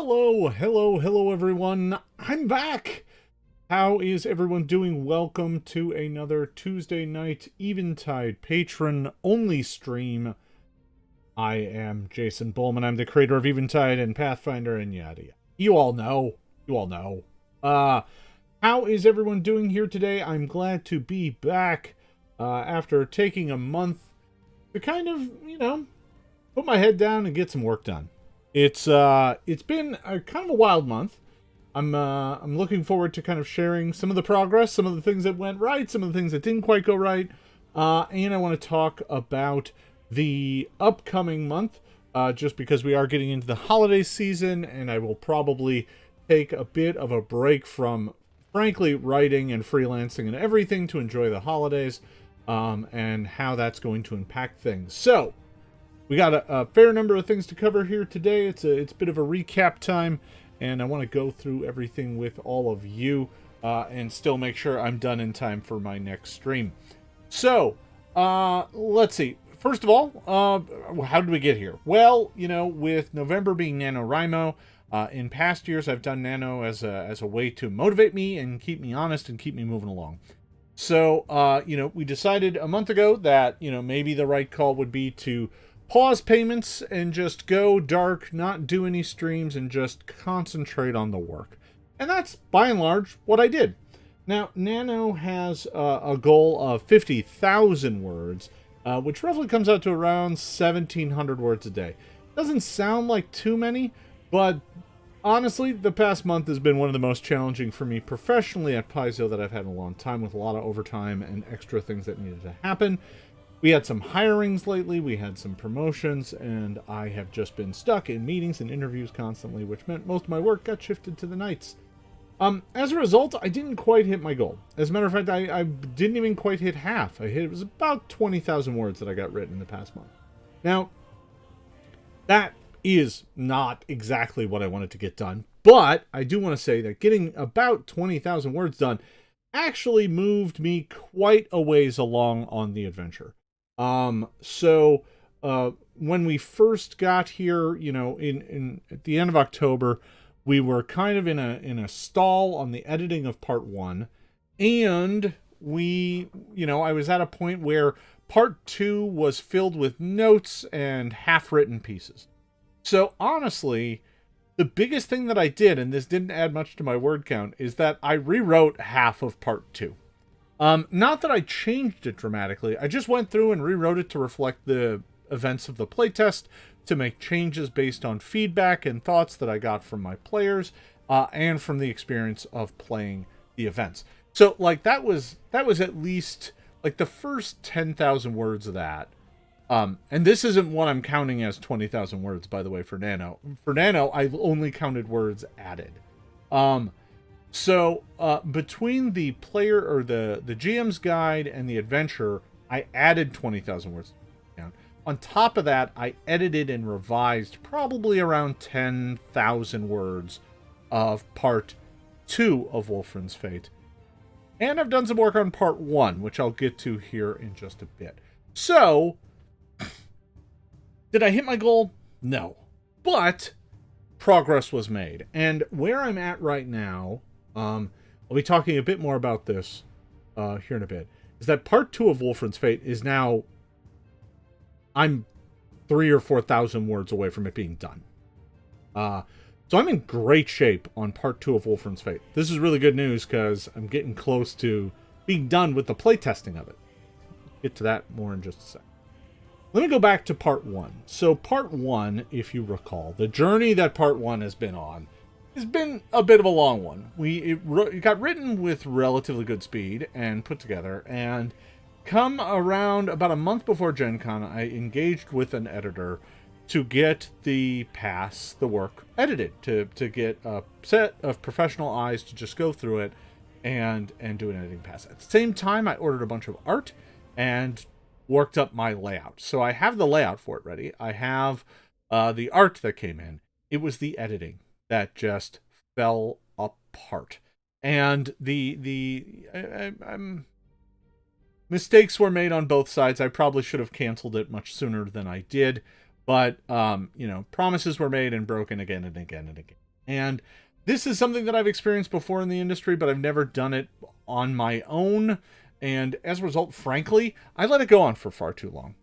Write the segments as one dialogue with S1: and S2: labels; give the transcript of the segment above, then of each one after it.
S1: Hello, everyone. I'm back. How is everyone doing? Welcome to another Tuesday night Eventide patron-only stream. I am Jason Bullman. I'm the creator of Eventide and Pathfinder and yada yada. You all know. How is everyone doing here today? I'm glad to be back after taking a month to kind of, put my head down and get some work done. It's been a kind of a wild month. I'm looking forward to kind of sharing some of the progress, some of the things that went right, some of the things that didn't quite go right, and I want to talk about the upcoming month, just because we are getting into the holiday season, and I will probably take a bit of a break from, frankly, writing and freelancing and everything to enjoy the holidays, and how that's going to impact things. So, we got a fair number of things to cover here today. It's a bit of a recap time, and I want to go through everything with all of you, and still make sure I'm done in time for my next stream. So, let's see. First of all, how did we get here? Well, with November being NaNoWriMo, in past years I've done Nano as a way to motivate me and keep me honest and keep me moving along. So, we decided a month ago that, maybe the right call would be to pause payments and just go dark, not do any streams, and just concentrate on the work. And that's, by and large, what I did. Now, Nano has a goal of 50,000 words, which roughly comes out to around 1,700 words a day. Doesn't sound like too many, but honestly, the past month has been one of the most challenging for me professionally at Paizo that I've had in a long time, with a lot of overtime and extra things that needed to happen. We had some hirings lately, we had some promotions, and I have just been stuck in meetings and interviews constantly, which meant most of my work got shifted to the nights. As a result, I didn't quite hit my goal. As a matter of fact, I didn't even quite hit half. It was about 20,000 words that I got written in the past month. Now, that is not exactly what I wanted to get done, but I do want to say that getting about 20,000 words done actually moved me quite a ways along on the adventure. So when we first got here, in at the end of October, we were kind of in a stall on the editing of part 1, and I was at a point where part 2 was filled with notes and half-written pieces. So honestly, the biggest thing that I did, and this didn't add much to my word count, is that I rewrote half of part 2. Not that I changed it dramatically. I just went through and rewrote it to reflect the events of the playtest, to make changes based on feedback and thoughts that I got from my players, and from the experience of playing the events. So, that was at least, the first 10,000 words of that. And this isn't what I'm counting as 20,000 words, by the way, for Nano. For Nano, I've only counted words added. So, between the player, or the GM's guide and the adventure, I added 20,000 words. On top of that, I edited and revised probably around 10,000 words of part 2 of Wolfran's Fate. And I've done some work on part 1, which I'll get to here in just a bit. So, did I hit my goal? No. But progress was made. And where I'm at right now, I'll be talking a bit more about this here in a bit, is that part 2 of Wolfran's Fate is now, I'm 3,000 or 4,000 words away from it being done. So I'm in great shape on part 2 of Wolfran's Fate. This is really good news, because I'm getting close to being done with the playtesting of it. Get to that more in just a sec. Let me go back to part 1. So part 1, if you recall, the journey that part 1 has been on, has been a bit of a long one. It got written with relatively good speed and put together, and come around about a month before Gen Con, I engaged with an editor to get the work edited, to get a set of professional eyes to just go through it and do an editing pass. At the same time, I ordered a bunch of art and worked up my layout. So I have the layout for it ready. I have the art that came in. It was the editing that just fell apart. And mistakes were made on both sides. I probably should have canceled it much sooner than I did. But, promises were made and broken again and again and again. And this is something that I've experienced before in the industry, but I've never done it on my own. And as a result, frankly, I let it go on for far too long.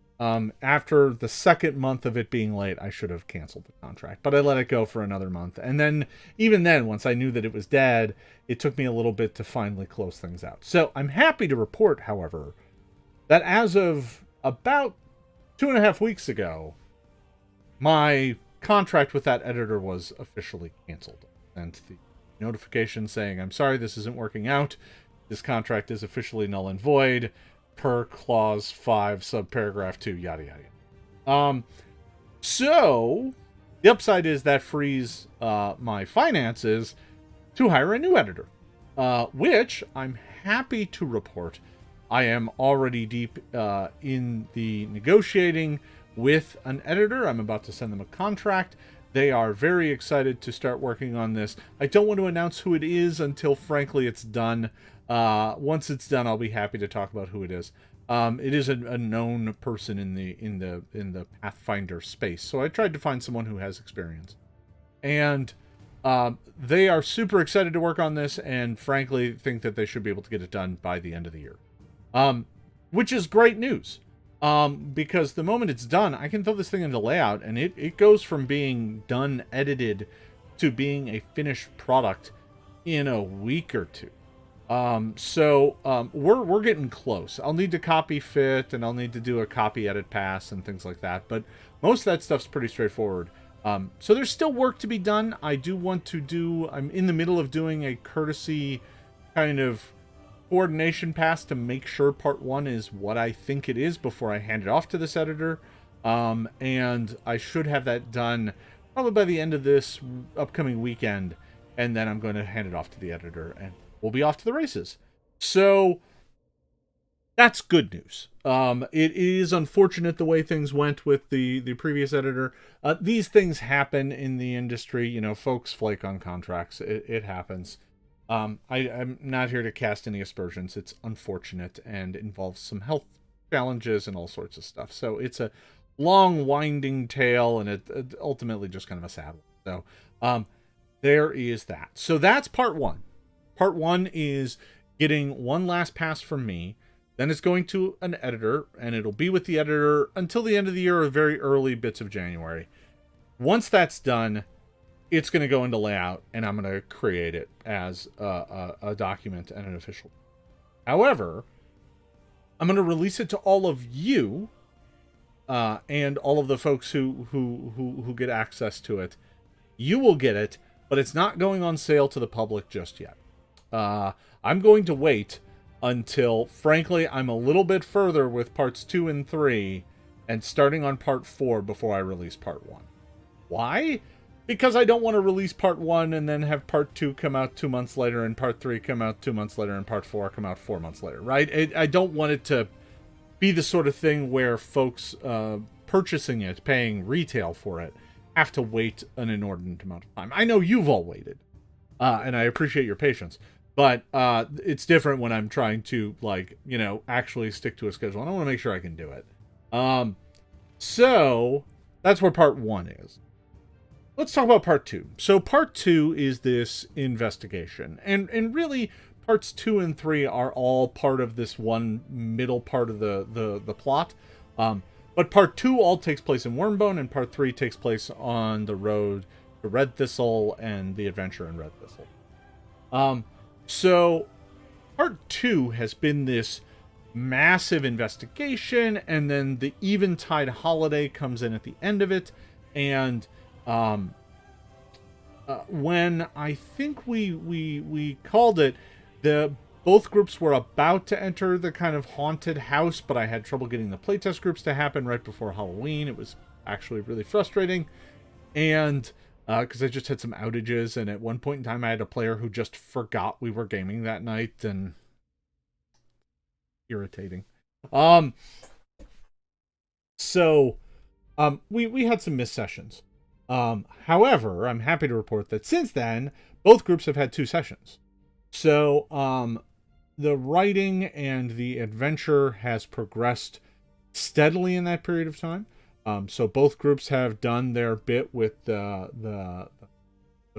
S1: After the second month of it being late, I should have canceled the contract, but I let it go for another month. And then, even then, once I knew that it was dead, it took me a little bit to finally close things out. So I'm happy to report, however, that as of about 2.5 weeks ago, my contract with that editor was officially canceled. And the notification saying, I'm sorry, this isn't working out. This contract is officially null and void per clause 5, subparagraph 2, yada, yada, yada. So the upside is that frees my finances to hire a new editor, which I'm happy to report I am already deep in the negotiating with an editor. I'm about to send them a contract. They are very excited to start working on this. I don't want to announce who it is until, frankly, it's done. Once it's done, I'll be happy to talk about who it is. It is a known person in the Pathfinder space, so I tried to find someone who has experience, and they are super excited to work on this, and frankly think that they should be able to get it done by the end of the year, which is great news. Because the moment it's done, I can throw this thing into layout, and it goes from being done edited to being a finished product in a week or two. We're getting close. I'll need to copy fit, and I'll need to do a copy edit pass and things like that, but most of that stuff's pretty straightforward. So there's still work to be done. I'm in the middle of doing a courtesy kind of coordination pass to make sure part 1 is what I think it is before I hand it off to this editor. And I should have that done probably by the end of this upcoming weekend, and then I'm going to hand it off to the editor, and we'll be off to the races. So that's good news. It is unfortunate the way things went with the previous editor. These things happen in the industry. You know, folks flake on contracts. It happens. I'm not here to cast any aspersions. It's unfortunate and involves some health challenges and all sorts of stuff. So it's a long, winding tale, and it ultimately just kind of a sad one. So there is that. So that's part 1. Part 1 is getting one last pass from me. Then it's going to an editor, and it'll be with the editor until the end of the year or very early bits of January. Once that's done, it's going to go into layout, and I'm going to create it as a document and an official. However, I'm going to release it to all of you and all of the folks who get access to it. You will get it, but it's not going on sale to the public just yet. I'm going to wait until, frankly, I'm a little bit further with parts 2 and 3 and starting on part 4 before I release part 1. Why? Because I don't want to release part 1 and then have part 2 come out 2 months later, and part 3 come out 2 months later, and part 4 come out 4 months later, right? I don't want it to be the sort of thing where folks purchasing it, paying retail for it, have to wait an inordinate amount of time. I know you've all waited, and I appreciate your patience, but it's different when I'm trying to, actually stick to a schedule, and I want to make sure I can do it. So that's where part 1 is. Let's talk about part 2. So part 2 is this investigation. And really, parts 2 and 3 are all part of this one middle part of the plot. But part 2 all takes place in Wormbone, and part 3 takes place on the road to Red Thistle and the adventure in Red Thistle. So part 2 has been this massive investigation, and then the Eventide holiday comes in at the end of it, and when I think we called it, both groups were about to enter the kind of haunted house, but I had trouble getting the playtest groups to happen right before Halloween. It was actually really frustrating, and because I just had some outages, and at one point in time I had a player who just forgot we were gaming that night, and irritating. So we had some missed sessions. However, I'm happy to report that since then, both groups have had 2 sessions. So, the writing and the adventure has progressed steadily in that period of time. So both groups have done their bit with the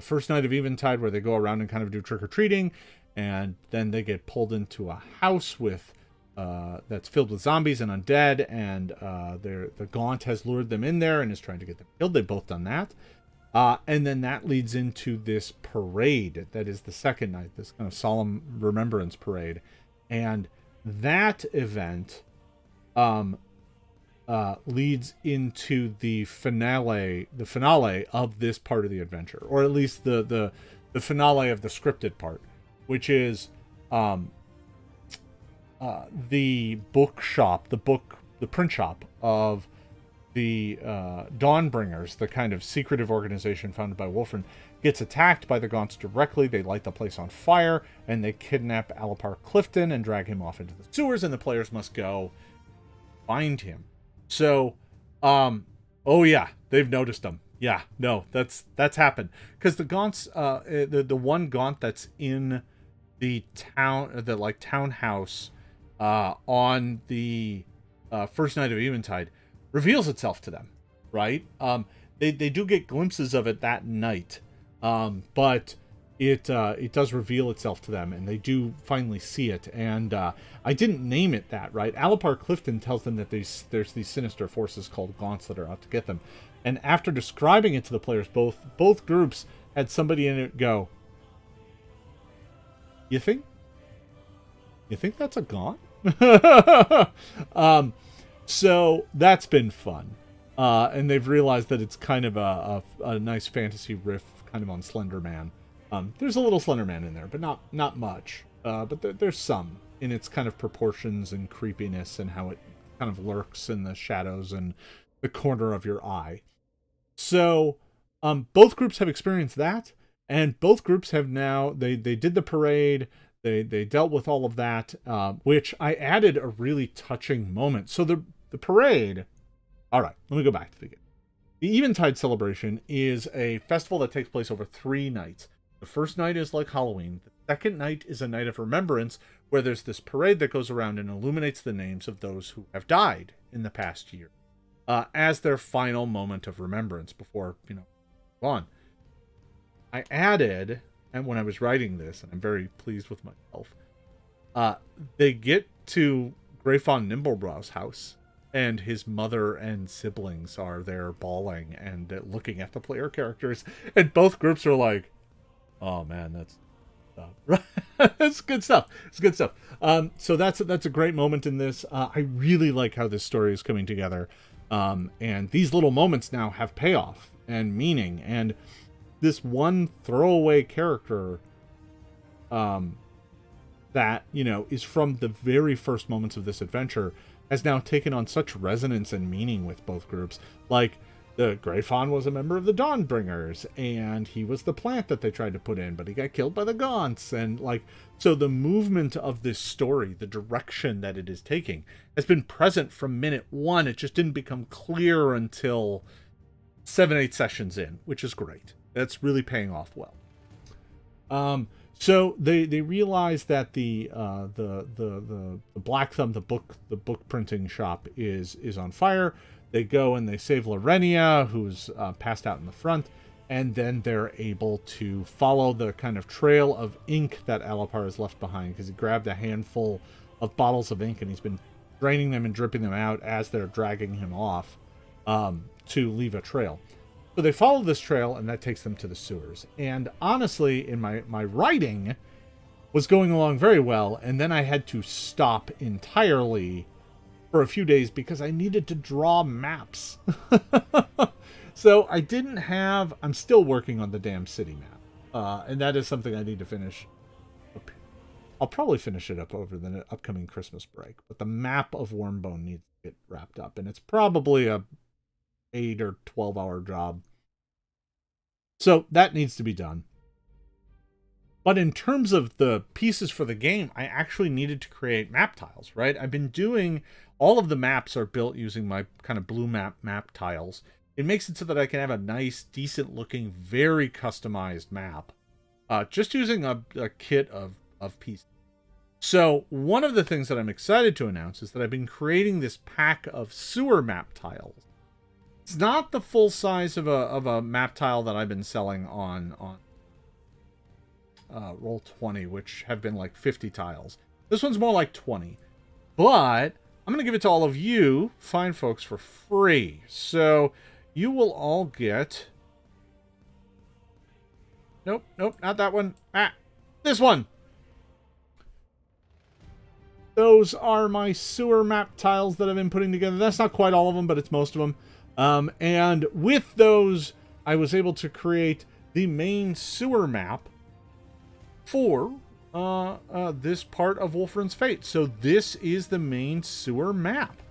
S1: first night of Eventide, where they go around and kind of do trick-or-treating, and then they get pulled into a house with that's filled with zombies and undead, and the Gaunt has lured them in there and is trying to get them killed. They've both done that. And then that leads into this parade that is the second night, this kind of solemn remembrance parade. And that event leads into the finale of this part of the adventure, or at least the finale of the scripted part, which is the bookshop, the print shop of the Dawnbringers, the kind of secretive organization founded by Wolfram, gets attacked by the Gaunts directly. They light the place on fire, and they kidnap Alipar Clifton and drag him off into the sewers, and the players must go find him. So, oh yeah, they've noticed him. Yeah, no, that's happened. Because the Gaunts, the one Gaunt that's in the townhouse on the first night of Eventide reveals itself to them, right? They do get glimpses of it that night, but it does reveal itself to them, and they do finally see it. And I didn't name it that, right? Alipar Clifton tells them that there's these sinister forces called Gaunts that are out to get them. And after describing it to the players, both groups had somebody in it go, You think that's a Gaunt? So that's been fun. And they've realized that it's kind of a nice fantasy riff kind of on Slender Man. There's a little Slender Man in there, but not much. But there's some in its kind of proportions and creepiness and how it kind of lurks in the shadows and the corner of your eye. So both groups have experienced that, and both groups have now, they did the parade, they dealt with all of that, which I added a really touching moment. So the parade, all right, let me go back to the beginning. The Eventide celebration is a festival that takes place over 3 nights. The first night is like Halloween. The second night is a night of remembrance, where there's this parade that goes around and illuminates the names of those who have died in the past year, as their final moment of remembrance before, on. I added, and when I was writing this, and I'm very pleased with myself, they get to Greyfawn Nimblebrow's house, and his mother and siblings are there bawling and looking at the player characters, and both groups are like, oh man, that's that's good stuff. It's good stuff. So that's a great moment in this. I really like how this story is coming together, and these little moments now have payoff and meaning, and this one throwaway character that is from the very first moments of this adventure has now taken on such resonance and meaning with both groups. Like, the Greyfawn was a member of the Dawnbringers, and he was the plant that they tried to put in, but he got killed by the Gaunts. And so the movement of this story, the direction that it is taking, has been present from minute 1. It just didn't become clear until 7-8 sessions in, which is great. That's really paying off well. So they realize that the Black Thumb, the book printing shop is on fire. They go and they save Lorenia, who's passed out in the front, and then they're able to follow the kind of trail of ink that Alipar has left behind, because he grabbed a handful of bottles of ink and he's been draining them and dripping them out as they're dragging him off to leave a trail. So they follow this trail, and that takes them to the sewers. And honestly, in my writing was going along very well, and then I had to stop entirely for a few days because I needed to draw maps. So I'm still working on the damn city map. And that is something I need to finish. I'll probably finish it up over the upcoming Christmas break. But the map of Wormbone needs to get wrapped up, and it's probably a 8 or 12 hour job. So that needs to be done. But in terms of the pieces for the game, I actually needed to create map tiles, right? I've been doing, all of the maps are built using my kind of blue map tiles. It makes it so that I can have a nice, decent looking, very customized map, just using a kit of pieces. So one of the things that I'm excited to announce is that I've been creating this pack of sewer map tiles. It's not the full size of a map tile that I've been selling on Roll20, which have been like 50 tiles. This one's more like 20. But I'm going to give it to all of you, fine folks, for free. So you will all get... Nope, not that one. This one! Those are my sewer map tiles that I've been putting together. That's not quite all of them, but it's most of them. And with those, I was able to create the main sewer map for this part of Wolfran's Fate. So this is the main sewer map.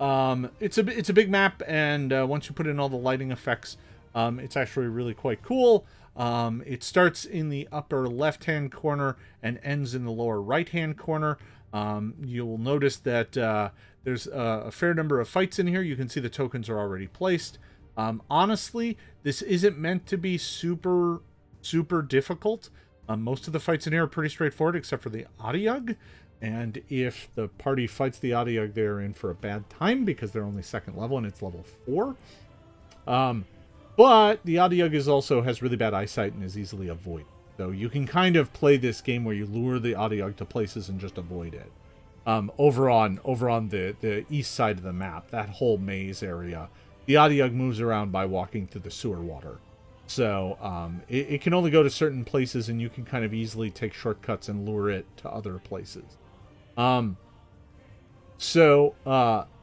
S1: It's a big map, and once you put in all the lighting effects, it's actually really quite cool. It starts in the upper left-hand corner and ends in the lower right-hand corner. You'll notice that there's a fair number of fights in here. You can see the tokens are already placed. Honestly, this isn't meant to be super difficult. Most of the fights in here are pretty straightforward, except for the Adiug. And if the party fights the Adiug, they're in for a bad time because they're only second level and it's level 4. But the Adiug also has really bad eyesight and is easily avoided. So you can kind of play this game where you lure the Adiug to places and just avoid it. Over on the east side of the map, that whole maze area, the Adiug moves around by walking through the sewer water. So it can only go to certain places, and you can kind of easily take shortcuts and lure it to other places. So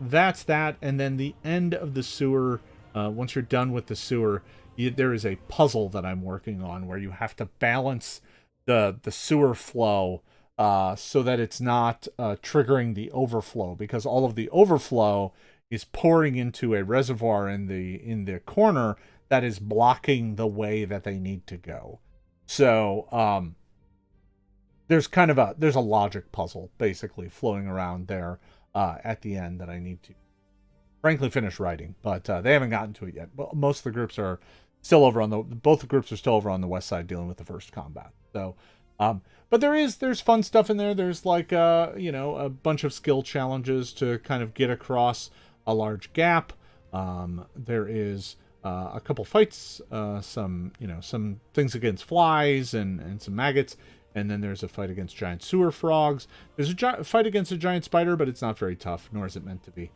S1: that's that. And then the end of the sewer, once you're done with the sewer, there is a puzzle that I'm working on where you have to balance the sewer flow so that it's not triggering the overflow, because all of the overflow is pouring into a reservoir in the corner that is blocking the way that they need to go. So there's a logic puzzle basically floating around there at the end that I need to frankly finish writing, but they haven't gotten to it yet. Most of the groups are still both the groups are still over on the west side dealing with the first combat. So but there's fun stuff in there. There's like a bunch of skill challenges to kind of get across a large gap. There is a couple fights, some things against flies and some maggots, and then there's a fight against giant sewer frogs. There's a fight against a giant spider, but it's not very tough, nor is it meant to be.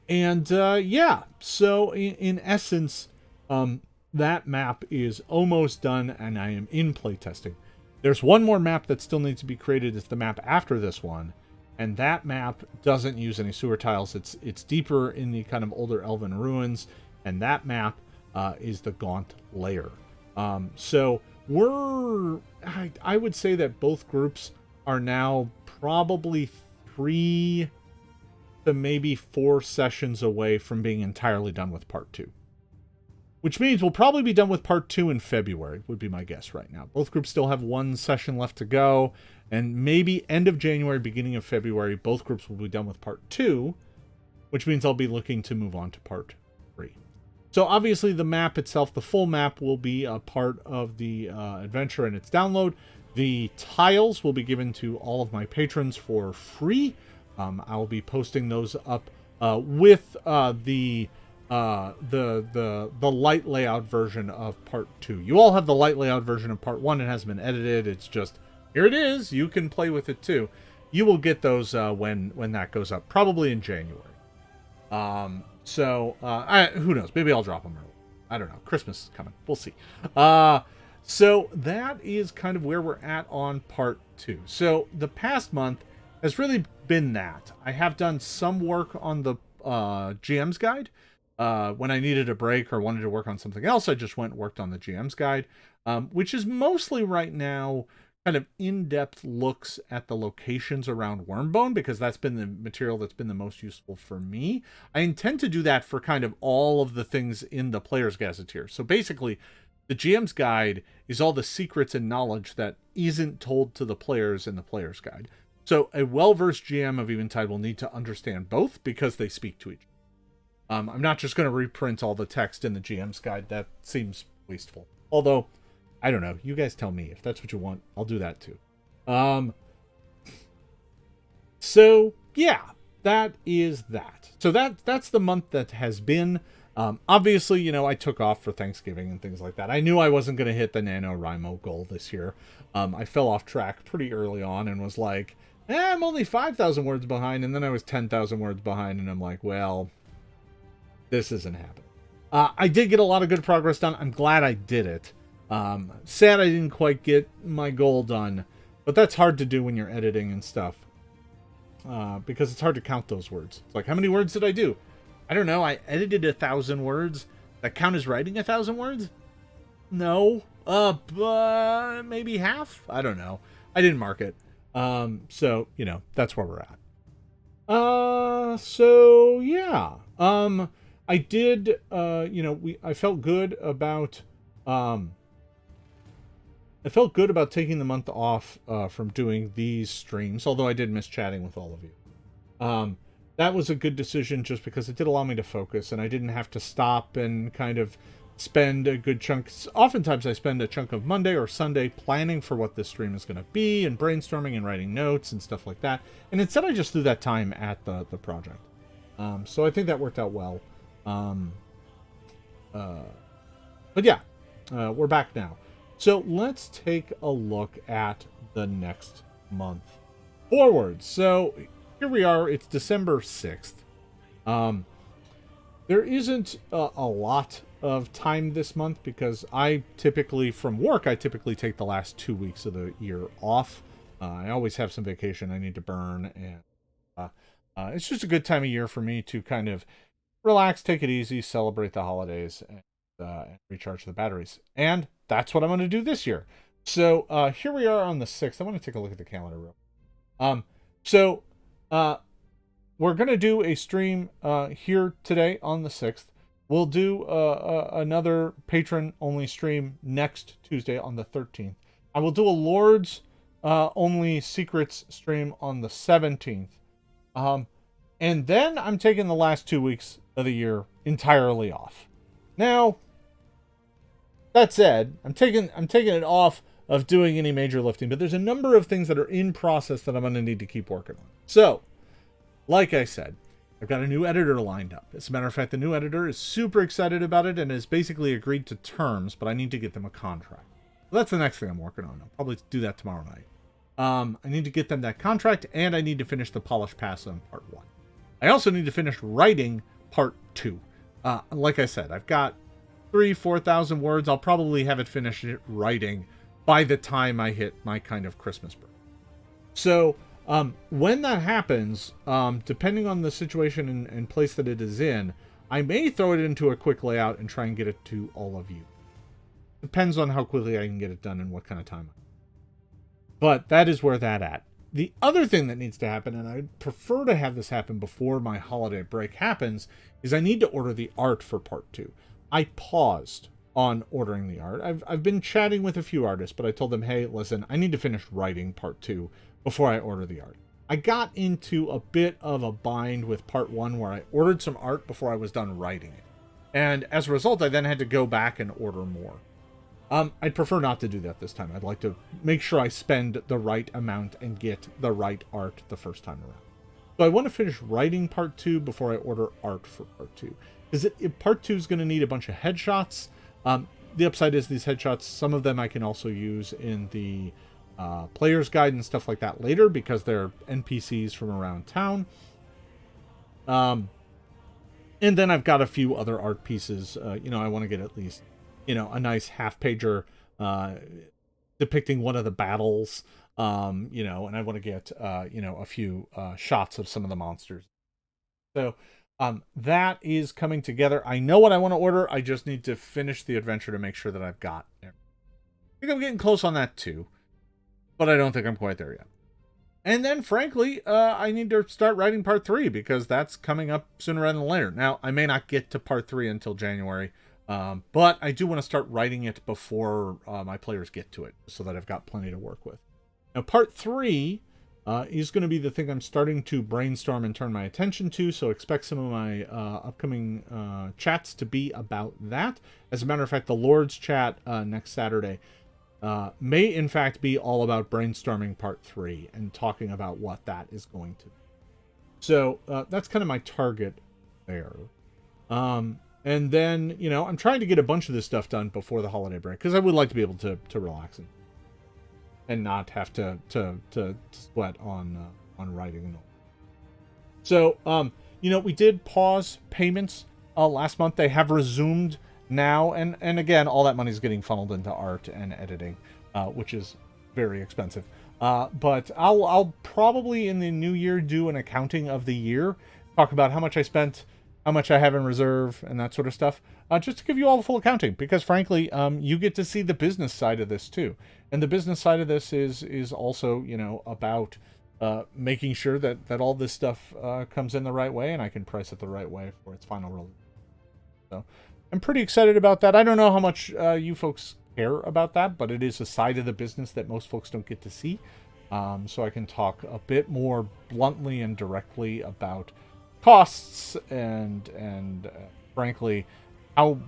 S1: Yeah, so in essence, that map is almost done, and I am in playtesting. There's one more map that still needs to be created. It's the map after this one. And that map doesn't use any sewer tiles. It's deeper in the kind of older elven ruins, and that map is the Gaunt Lair. So I would say that both groups are now probably 3 to maybe 4 sessions away from being entirely done with part 2. Which means we'll probably be done with part 2 in February, would be my guess right now. Both groups still have 1 session left to go, and maybe end of January, beginning of February, both groups will be done with part 2, which means I'll be looking to move on to part 3. So obviously the map itself, the full map, will be a part of the adventure and its download. The tiles will be given to all of my patrons for free. I'll be posting those up with the light layout version of part 2. You all have the light layout version of part 1. It hasn't been edited. It's just, here it is. You can play with it too. You will get those when that goes up, probably in January. Who knows? Maybe I'll drop them early. I don't know. Christmas is coming. We'll see. So that is kind of where we're at on part 2. So the past month has really been that. I have done some work on the GM's guide. When I needed a break or wanted to work on something else, I just went and worked on the GM's guide, which is mostly right now kind of in-depth looks at the locations around Wormbone, because that's been the material that's been the most useful for me. I intend to do that for kind of all of the things in the Player's Gazetteer. So basically, the GM's guide is all the secrets and knowledge that isn't told to the players in the Player's Guide. So a well-versed GM of Eventide will need to understand both because they speak to each other. I'm not just going to reprint all the text in the GM's guide. That seems wasteful. Although, I don't know. You guys tell me. If that's what you want, I'll do that too. So, yeah. That is that. So that's the month that has been. Obviously, you know, I took off for Thanksgiving and things like that. I knew I wasn't going to hit the NaNoWriMo goal this year. I fell off track pretty early on and was like, I'm only 5,000 words behind. And then I was 10,000 words behind. And I'm like, well, this isn't happening. I did get a lot of good progress done. I'm glad I did it. Sad I didn't quite get my goal done. But that's hard to do when you're editing and stuff. Because it's hard to count those words. It's like, how many words did I do? I don't know. I edited 1,000 words. That count as writing 1,000 words? No. But maybe half? I don't know. I didn't mark it. So, you know, that's where we're at. So yeah. I did, you know, I felt good about, taking the month off, from doing these streams, although I did miss chatting with all of you. That was a good decision just because it did allow me to focus and I didn't have to stop and kind of spend a good chunk. Oftentimes I spend a chunk of Monday or Sunday planning for what this stream is going to be and brainstorming and writing notes and stuff like that. And instead I just threw that time at the project. So I think that worked out well. But yeah, we're back now. So let's take a look at the next month forward. So here we are. It's December 6th. There isn't a lot of time this month because I typically take the last 2 weeks of the year off. I always have some vacation I need to burn, and it's just a good time of year for me to kind of relax, take it easy, celebrate the holidays, and recharge the batteries. And that's what I'm going to do this year. So here we are on the 6th. I want to take a look at the calendar real. We're going to do a stream here today on the 6th. We'll do another patron-only stream next Tuesday on the 13th. I will do a Lords only Secrets stream on the 17th. And then I'm taking the last 2 weeks of the year entirely off. Now, that said, I'm taking it off of doing any major lifting, but there's a number of things that are in process that I'm going to need to keep working on. So, like I said, I've got a new editor lined up. As a matter of fact, the new editor is super excited about it and has basically agreed to terms, but I need to get them a contract. So that's the next thing I'm working on. I'll probably do that tomorrow night. I need to get them that contract, and I need to finish the polish pass on part 1. I also need to finish writing part 2. Like I said, I've got 3,000-4,000 words. I'll probably have it finished writing by the time I hit my kind of Christmas break. So when that happens, depending on the situation and place that it is in, I may throw it into a quick layout and try and get it to all of you. Depends on how quickly I can get it done and what kind of time. But that is where that's at. The other thing that needs to happen, and I'd prefer to have this happen before my holiday break happens, is I need to order the art for part 2. I paused on ordering the art. I've been chatting with a few artists, but I told them, hey, listen, I need to finish writing part 2 before I order the art. I got into a bit of a bind with part 1 where I ordered some art before I was done writing it. And as a result, I then had to go back and order more. I'd prefer not to do that this time. I'd like to make sure I spend the right amount and get the right art the first time around. So I want to finish writing part 2 before I order art for part 2. Because part 2 is going to need a bunch of headshots. The upside is these headshots, some of them I can also use in the player's guide and stuff like that later because they're NPCs from around town. And then I've got a few other art pieces. I want to get at least, a nice half-pager depicting one of the battles, and I want to get, a few shots of some of the monsters. So that is coming together. I know what I want to order. I just need to finish the adventure to make sure that I've got it. I think I'm getting close on that too, but I don't think I'm quite there yet. And then, frankly, I need to start writing part 3 because that's coming up sooner rather than later. Now, I may not get to part 3 until January, but I do want to start writing it before my players get to it so that I've got plenty to work with. Now, part 3 is going to be the thing I'm starting to brainstorm and turn my attention to, so expect some of my upcoming chats to be about that. As a matter of fact, the Lord's chat next Saturday may in fact be all about brainstorming part 3 and talking about what that is going to be. So that's kind of my target there. And then, I'm trying to get a bunch of this stuff done before the holiday break because I would like to be able to relax and not have to sweat on writing and all. So, we did pause payments last month. They have resumed now, and again, all that money is getting funneled into art and editing, which is very expensive. But I'll probably in the new year do an accounting of the year, talk about how much I spent, how much I have in reserve, and that sort of stuff, just to give you all the full accounting. Because frankly, you get to see the business side of this too, and the business side of this is also about making sure that all this stuff comes in the right way, and I can price it the right way for its final release. So I'm pretty excited about that. I don't know how much you folks care about that, but it is a side of the business that most folks don't get to see. So I can talk a bit more bluntly and directly about costs and frankly how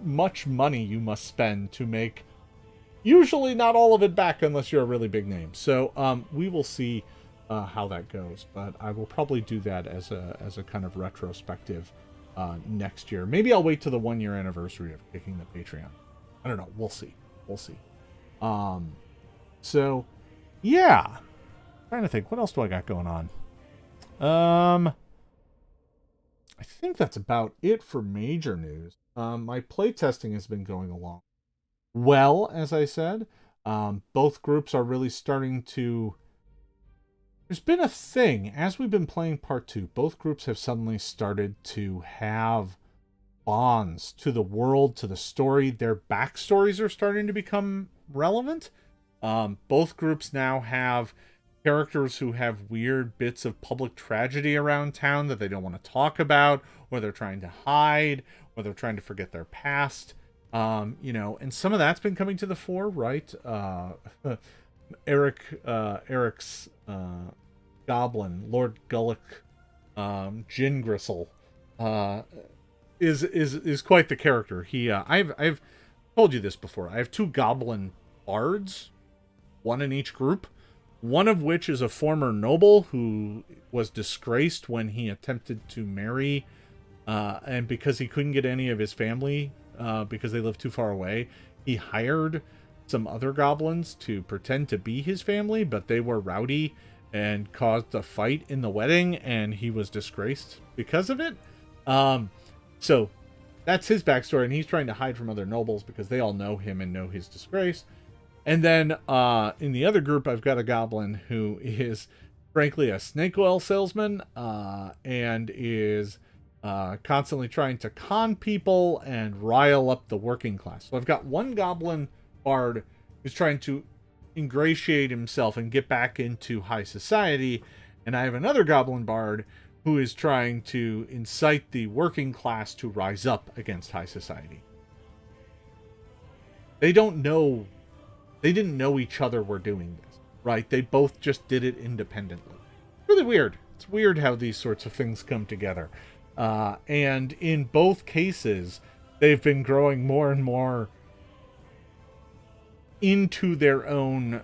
S1: much money you must spend to make usually not all of it back unless you're a really big name. So we will see how that goes, but I will probably do that as a kind of retrospective next year. Maybe I'll wait till the 1 year anniversary of kicking the Patreon. I don't know. We'll see. So yeah, I'm trying to think, what else do I got going on? I think that's about it for major news. My playtesting has been going along well, as I said. Both groups are really starting to... There's been a thing, as we've been playing part 2, both groups have suddenly started to have bonds to the world, to the story. Their backstories are starting to become relevant. Both groups now have characters who have weird bits of public tragedy around town that they don't want to talk about, or they're trying to hide, or they're trying to forget their past. And some of that's been coming to the fore, right? Eric's goblin, Lord Gullick, Gin Gristle, is quite the character. He, I've told you this before. I have 2 goblin bards, one in each group. One of which is a former noble who was disgraced when he attempted to marry, and because he couldn't get any of his family because they lived too far away, he hired some other goblins to pretend to be his family, but they were rowdy and caused a fight in the wedding, and he was disgraced because of it. So that's his backstory, and he's trying to hide from other nobles because they all know him and know his disgrace. And then in the other group, I've got a goblin who is, frankly, a snake oil salesman and is constantly trying to con people and rile up the working class. So I've got one goblin bard who's trying to ingratiate himself and get back into high society, and I have another goblin bard who is trying to incite the working class to rise up against high society. They didn't know each other were doing this, right? They both just did it independently. Really weird. It's weird how these sorts of things come together. And in both cases, they've been growing more and more into their own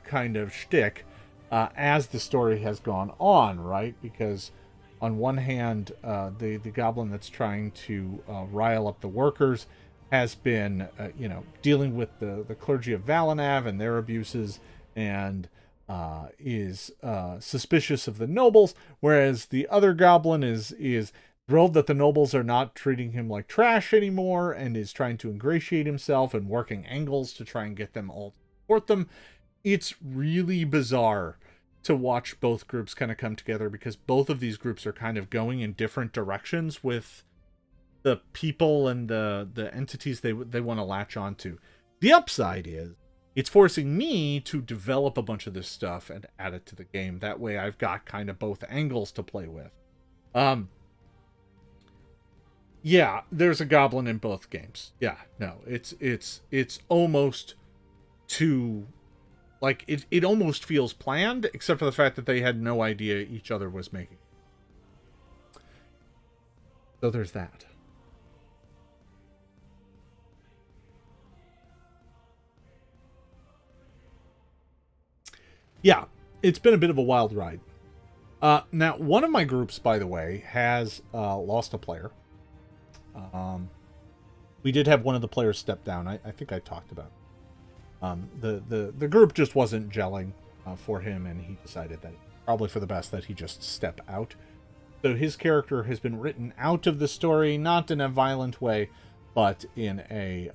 S1: kind of shtick as the story has gone on, right? Because on one hand, the goblin that's trying to rile up the workers has been, dealing with the clergy of Valanav and their abuses, and is suspicious of the nobles, whereas the other goblin is thrilled that the nobles are not treating him like trash anymore, and is trying to ingratiate himself and working angles to try and get them all to support them. It's really bizarre to watch both groups kind of come together, because both of these groups are kind of going in different directions with the people and the entities they want to latch onto. The upside is it's forcing me to develop a bunch of this stuff and add it to the game. That way I've got kind of both angles to play with. Yeah, there's a goblin in both games. Yeah, no, it's almost too, like, it almost feels planned, except for the fact that they had no idea each other was making. So there's that. Yeah, it's been a bit of a wild ride. Now, one of my groups, by the way, has lost a player. We did have one of the players step down. I think I talked about it. The group just wasn't gelling for him, and he decided that probably for the best that he just step out. So his character has been written out of the story, not in a violent way, but in a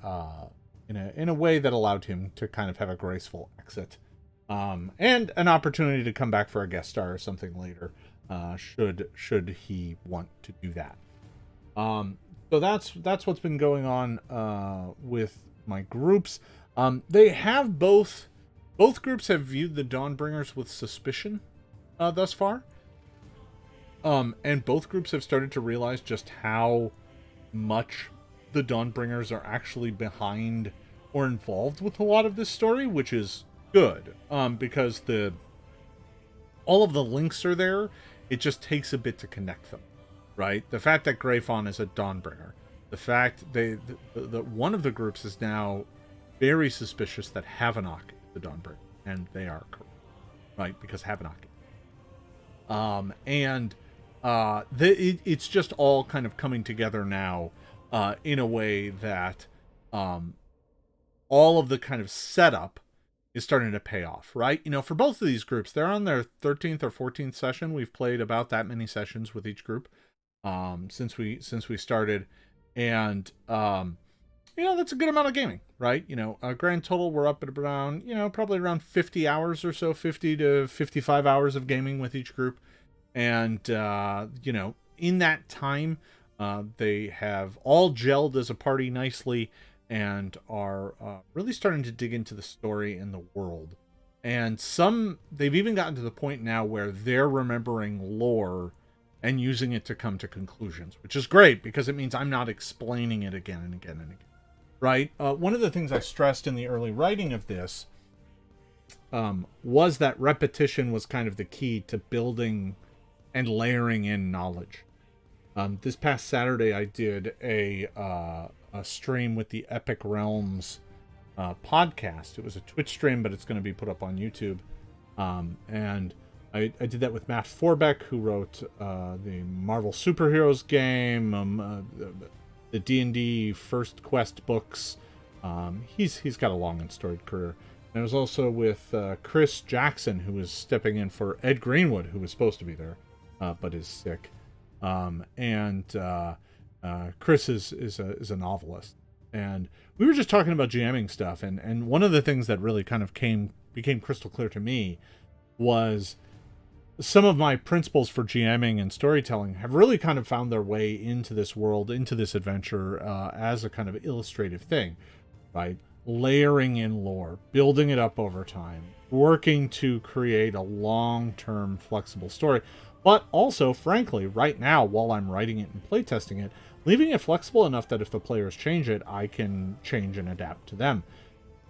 S1: way that allowed him to kind of have a graceful exit, and an opportunity to come back for a guest star or something later, should he want to do that. So that's what's been going on with my groups. They have both groups have viewed the Dawnbringers with suspicion thus far. And both groups have started to realize just how much the Dawnbringers are actually behind or involved with a lot of this story, which is good, because all of the links are there. It just takes a bit to connect them, right? The fact that Greyfawn is a Dawnbringer, the fact the one of the groups is now very suspicious that Havanok is the Dawnbringer, and they are correct, right? Because Havanok. It's just all kind of coming together now in a way that all of the kind of setup is starting to pay off, right? For both of these groups, they're on their 13th or 14th session. We've played about that many sessions with each group since we started, and that's a good amount of gaming, right? Grand total, we're up at around probably around 50 hours or so, 50 to 55 hours of gaming with each group. And, in that time, they have all gelled as a party nicely and are really starting to dig into the story and the world. And they've even gotten to the point now where they're remembering lore and using it to come to conclusions, which is great because it means I'm not explaining it again and again and again, right? One of the things I stressed in the early writing of this was that repetition was kind of the key to building and layering in knowledge. This past Saturday, I did a stream with the Epic Realms podcast. It was a Twitch stream, but it's going to be put up on YouTube. And I did that with Matt Forbeck, who wrote the Marvel Superheroes game, the D&D First Quest books. He's got a long and storied career. And I was also with Chris Jackson, who was stepping in for Ed Greenwood, who was supposed to be there, but is sick. Chris is a novelist, and we were just talking about GMing stuff, and one of the things that really kind of became crystal clear to me was some of my principles for GMing and storytelling have really kind of found their way into this world, into this adventure, as a kind of illustrative thing, right? Layering in lore, building it up over time, working to create a long-term flexible story, but also, frankly, right now, while I'm writing it and playtesting it, leaving it flexible enough that if the players change it, I can change and adapt to them.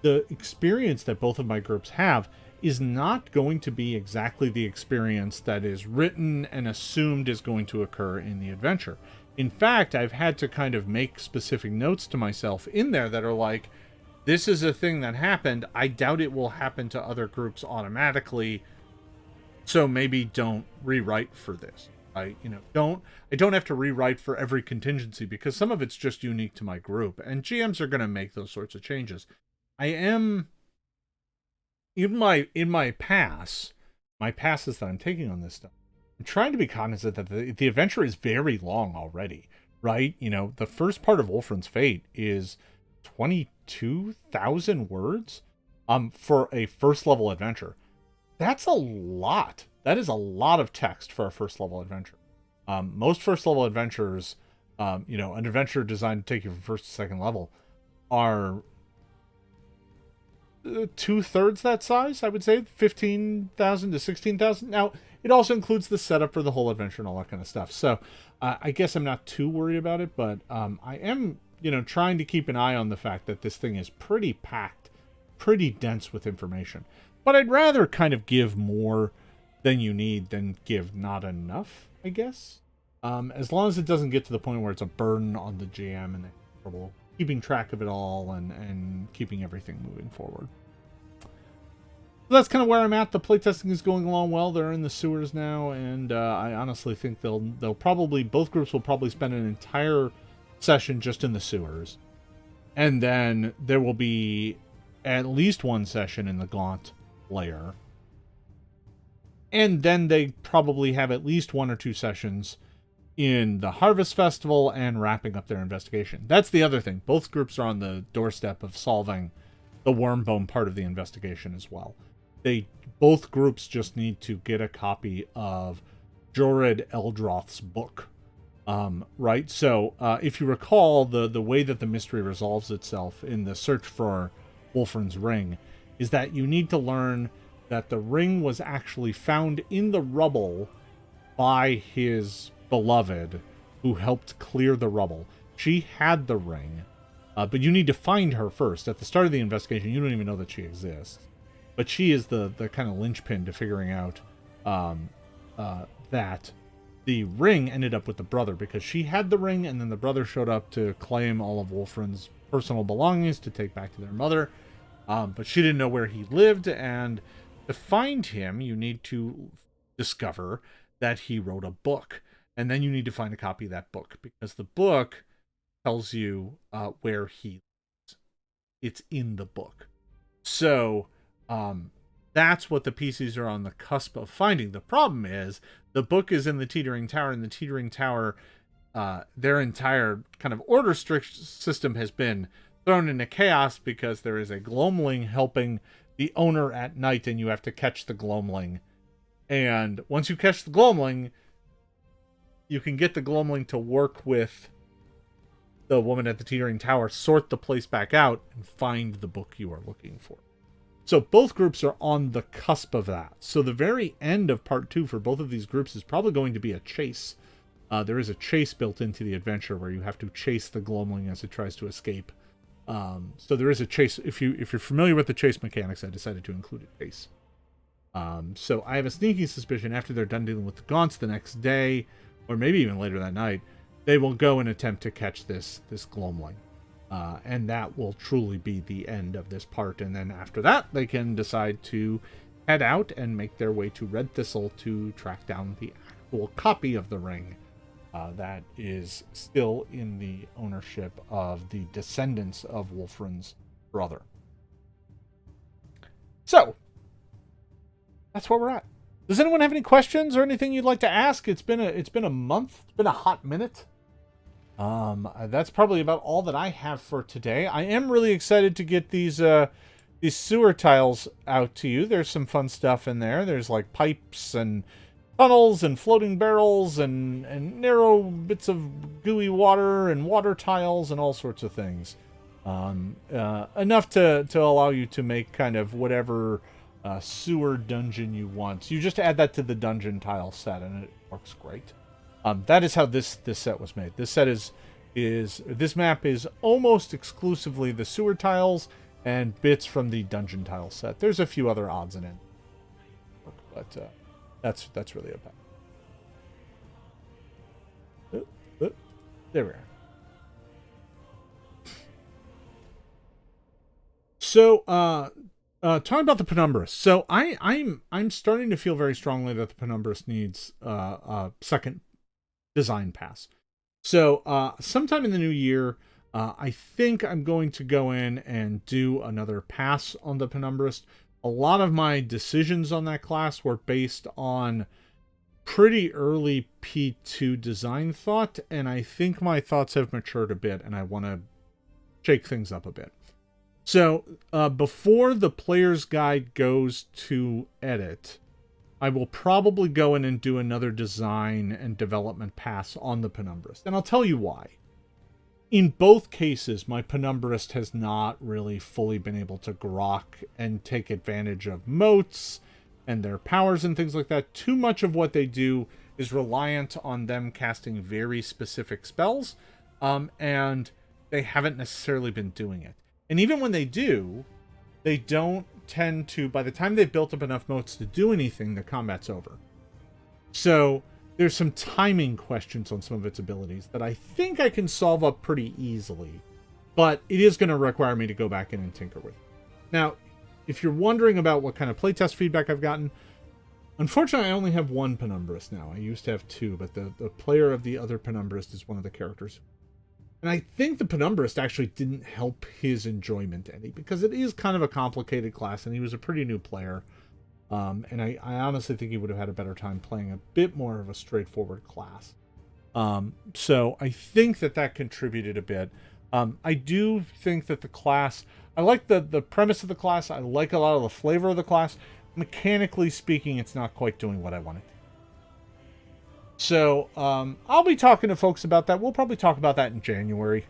S1: The experience that both of my groups have is not going to be exactly the experience that is written and assumed is going to occur in the adventure. In fact, I've had to kind of make specific notes to myself in there that are like, this is a thing that happened. I doubt it will happen to other groups automatically. So maybe don't rewrite for this. I don't have to rewrite for every contingency because some of it's just unique to my group, and GMs are going to make those sorts of changes. I am in my passes that I'm taking on this stuff. I'm trying to be cognizant that the adventure is very long already, right? The first part of Ulfrin's Fate is 22,000 words for a first level adventure. That's a lot. That is a lot of text for a first level adventure. Most first level adventures, an adventure designed to take you from first to second level, are 2/3 that size, I would say, 15,000 to 16,000. Now, it also includes the setup for the whole adventure and all that kind of stuff. So I guess I'm not too worried about it, but I am, trying to keep an eye on the fact that this thing is pretty packed, pretty dense with information. But I'd rather kind of give more than you need than give not enough, I guess. As long as it doesn't get to the point where it's a burden on the GM and they're trouble keeping track of it all and keeping everything moving forward. that's kind of where I'm at. The playtesting is going along well. They're in the sewers now, and I honestly think they'll probably, both groups will probably spend an entire session just in the sewers. And then there will be at least one session in the Gaunt layer. And then they probably have at least 1 or 2 sessions in the Harvest Festival and wrapping up their investigation. That's the other thing. Both groups are on the doorstep of solving the Wormbone part of the investigation as well. Both groups just need to get a copy of Jorid Eldroth's book. Right? So, if you recall, the way that the mystery resolves itself in the search for Wulfrun's ring is that you need to learn that the ring was actually found in the rubble by his beloved, who helped clear the rubble. She had the ring, but you need to find her first. At the start of the investigation, you don't even know that she exists. But she is the kind of linchpin to figuring out that the ring ended up with the brother, because she had the ring, and then the brother showed up to claim all of Wulfrun's personal belongings to take back to their mother. But she didn't know where he lived, and to find him, you need to discover that he wrote a book. And then you need to find a copy of that book, because the book tells you where he lives. It's in the book. So that's what the PCs are on the cusp of finding. The problem is the book is in the Teetering Tower, and the Teetering Tower, their entire kind of order system has been thrown into chaos because there is a gloamling helping the owner at night, and you have to catch the gloamling. And once you catch the gloamling, you can get the gloamling to work with the woman at the Teetering Tower, sort the place back out, and find the book you are looking for. So both groups are on the cusp of that. So the very end of part 2 for both of these groups is probably going to be a chase. There is a chase built into the adventure where you have to chase the gloamling as it tries to escape. So there is a chase. If you're familiar with the chase mechanics, I decided to include a chase. So I have a sneaky suspicion after they're done dealing with the Gaunts the next day, or maybe even later that night, they will go and attempt to catch this gloamling. And that will truly be the end of this part. And then after that, they can decide to head out and make their way to Red Thistle to track down the actual copy of the ring that is still in the ownership of the descendants of Wulfrun's brother. So, that's where we're at. Does anyone have any questions or anything you'd like to ask? It's been a month. It's been a hot minute. That's probably about all that I have for today. I am really excited to get these sewer tiles out to you. There's some fun stuff in there. There's like pipes and tunnels and floating barrels and narrow bits of gooey water and water tiles and all sorts of things. Enough to allow you to make kind of whatever sewer dungeon you want. So you just add that to the dungeon tile set and it works great. That is how this set was made. This set this map is almost exclusively the sewer tiles and bits from the dungeon tile set. There's a few other odds in it, but that's really about it. There we are. So, talking about the Penumbras. So I'm starting to feel very strongly that the Penumbras needs a second design pass. So sometime in the new year, I think I'm going to go in and do another pass on the Penumbras. A lot of my decisions on that class were based on pretty early P2 design thought, and I think my thoughts have matured a bit, and I want to shake things up a bit. So, before the player's guide goes to edit, I will probably go in and do another design and development pass on the Penumbrist. And I'll tell you why. In both cases, my Penumbrist has not really fully been able to grok and take advantage of moats and their powers and things like that. Too much of what they do is reliant on them casting very specific spells, and they haven't necessarily been doing it. And even when they do, they don't tend to, by the time they've built up enough moats to do anything, the combat's over. So there's some timing questions on some of its abilities that I think I can solve up pretty easily, but it is going to require me to go back in and tinker with it. Now, if you're wondering about what kind of playtest feedback I've gotten, unfortunately, I only have one Penumbrist now. I used to have two, but the player of the other Penumbrist is one of the characters. And I think the Penumbrist actually didn't help his enjoyment any, because it is kind of a complicated class, and he was a pretty new player. And I honestly think he would have had a better time playing a bit more of a straightforward class. So I think that contributed a bit. I do think that the class, I like the premise of the class. I like a lot of the flavor of the class. Mechanically speaking, it's not quite doing what I wanted to. So I'll be talking to folks about that. We'll probably talk about that in January.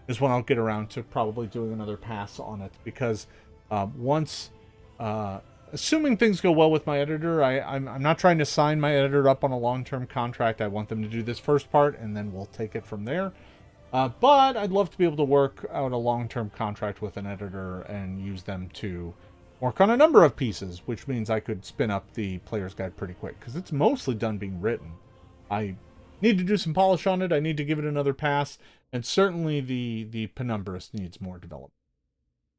S1: Is when I'll get around to probably doing another pass on it, because once, assuming things go well with my editor, I'm not trying to sign my editor up on a long-term contract. I want them to do this first part, and then we'll take it from there. But I'd love to be able to work out a long-term contract with an editor and use them to work on a number of pieces, which means I could spin up the player's guide pretty quick, because it's mostly done being written. I need to do some polish on it. I need to give it another pass, and certainly the Penumbrist needs more development.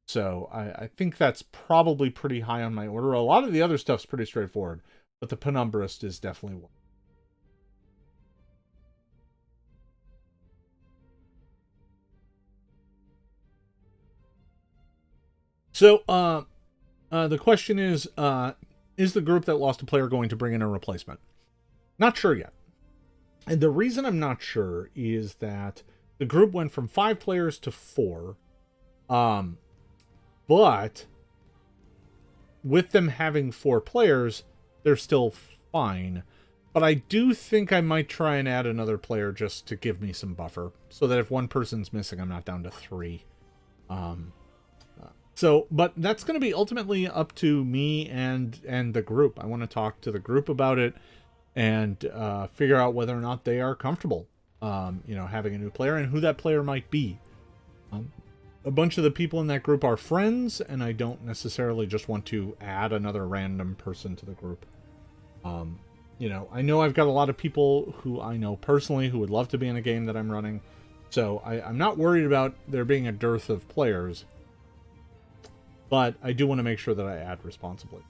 S1: So I think that's probably pretty high on my order. A lot of the other stuff's pretty straightforward, but the Penumbrist is definitely one. So, the question is the group that lost a player going to bring in a replacement? Not sure yet. And the reason I'm not sure is that the group went from 5 players to 4. But with them having 4 players, they're still fine. But I do think I might try and add another player just to give me some buffer, so that if one person's missing, I'm not down to 3. But that's going to be ultimately up to me and the group. I want to talk to the group about it and figure out whether or not they are comfortable, having a new player and who that player might be. A bunch of the people in that group are friends, and I don't necessarily just want to add another random person to the group. I know I've got a lot of people who I know personally who would love to be in a game that I'm running, so I'm not worried about there being a dearth of players. But I do want to make sure that I add responsibly.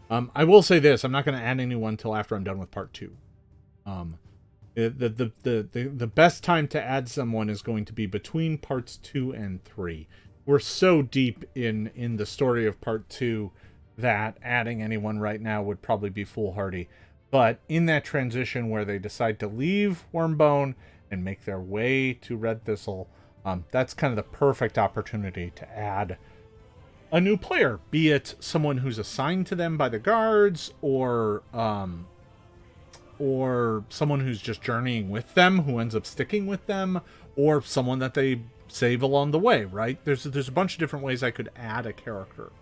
S1: I will say this: I'm not going to add anyone until after I'm done with part 2. The best time to add someone is going to be between parts 2 and 3. We're so deep in the story of part 2 that adding anyone right now would probably be foolhardy. But in that transition where they decide to leave Wormbone and make their way to Red Thistle, that's kind of the perfect opportunity to add a new player, be it someone who's assigned to them by the guards, or someone who's just journeying with them, who ends up sticking with them, or someone that they save along the way, right? There's a bunch of different ways I could add a character.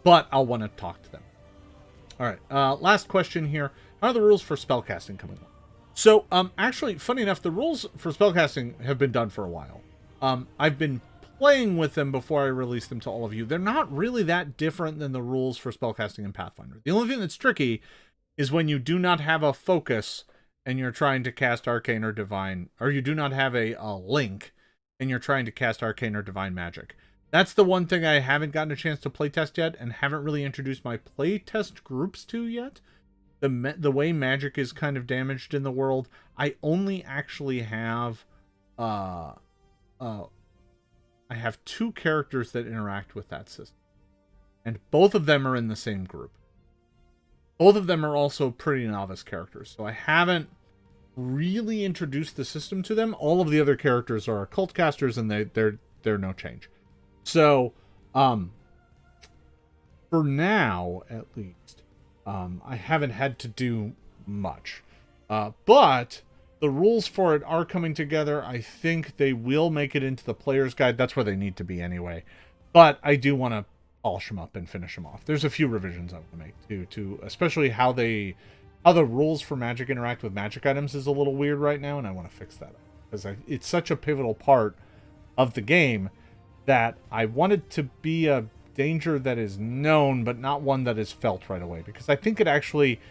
S1: But I'll want to talk to them. All right, last question here. How are the rules for spellcasting coming along? So, actually, funny enough, the rules for spellcasting have been done for a while. I've been playing with them before I release them to all of you. They're not really that different than the rules for spellcasting in Pathfinder. The only thing that's tricky is when you do not have a focus and you're trying to cast Arcane or Divine, or you do not have a link and you're trying to cast Arcane or Divine Magic. That's the one thing I haven't gotten a chance to playtest yet, and haven't really introduced my playtest groups to yet. The way magic is kind of damaged in the world, I only actually have I have 2 characters that interact with that system, and both of them are in the same group. Both of them are also pretty novice characters, so I haven't really introduced the system to them. All of the other characters are occult casters, and they're no change. So, for now, at least, I haven't had to do much, but the rules for it are coming together. I think they will make it into the player's guide. That's where they need to be anyway. But I do want to polish them up and finish them off. There's a few revisions I want to make to especially how the rules for magic interact with magic items is a little weird right now, and I want to fix that up, because it's such a pivotal part of the game that I want it to be a danger that is known, but not one that is felt right away, because I think it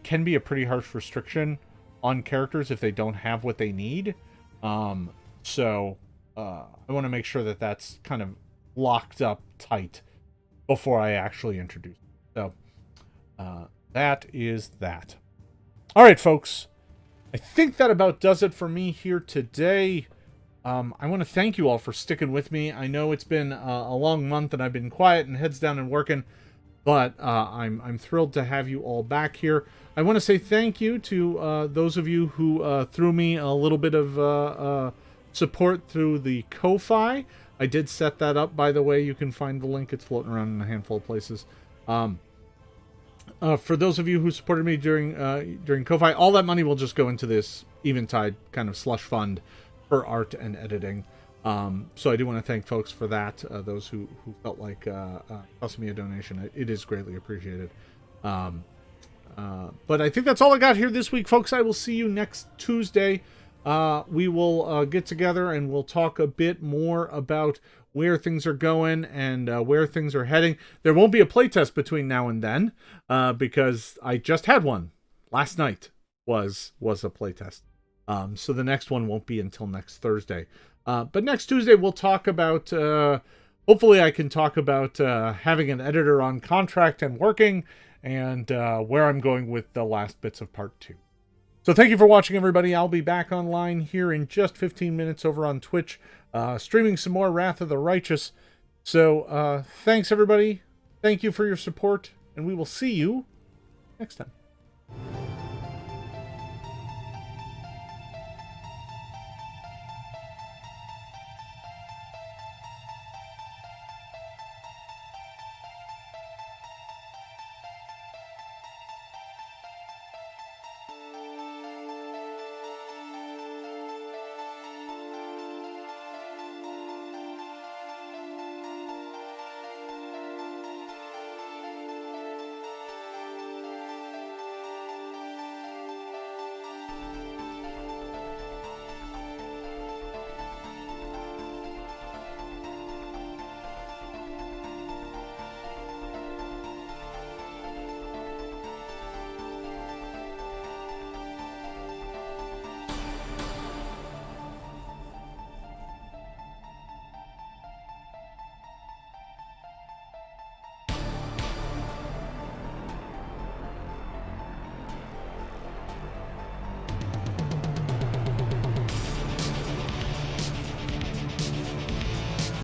S1: can be a pretty harsh restriction on characters if they don't have what they need. So I want to make sure that that's kind of locked up tight before I actually introduce it. So that is that. All right, folks. I think that about does it for me here today. I want to thank you all for sticking with me. I know it's been a long month and I've been quiet and heads down and working, but I'm thrilled to have you all back here. I want to say thank you to those of you who threw me a little bit of support through the Ko-Fi. I did set that up, by the way. You can find the link. It's floating around in a handful of places. For those of you who supported me during Ko-Fi, all that money will just go into this Eventide kind of slush fund for art and editing. So I do want to thank folks for that. Those who felt like tossing me a donation, it is greatly appreciated. But I think that's all I got here this week, folks. I will see you next Tuesday. We will get together and we'll talk a bit more about where things are going and where things are heading. There won't be a playtest between now and then because I just had one. Last night was a playtest. So the next one won't be until next Thursday. But next Tuesday we'll talk about, hopefully I can talk about having an editor on contract and working, and where I'm going with the last bits of part 2. So thank you for watching, everybody. I'll be back online here in just 15 minutes over on Twitch, streaming some more Wrath of the Righteous. So thanks, everybody. Thank you for your support, and we will see you next time.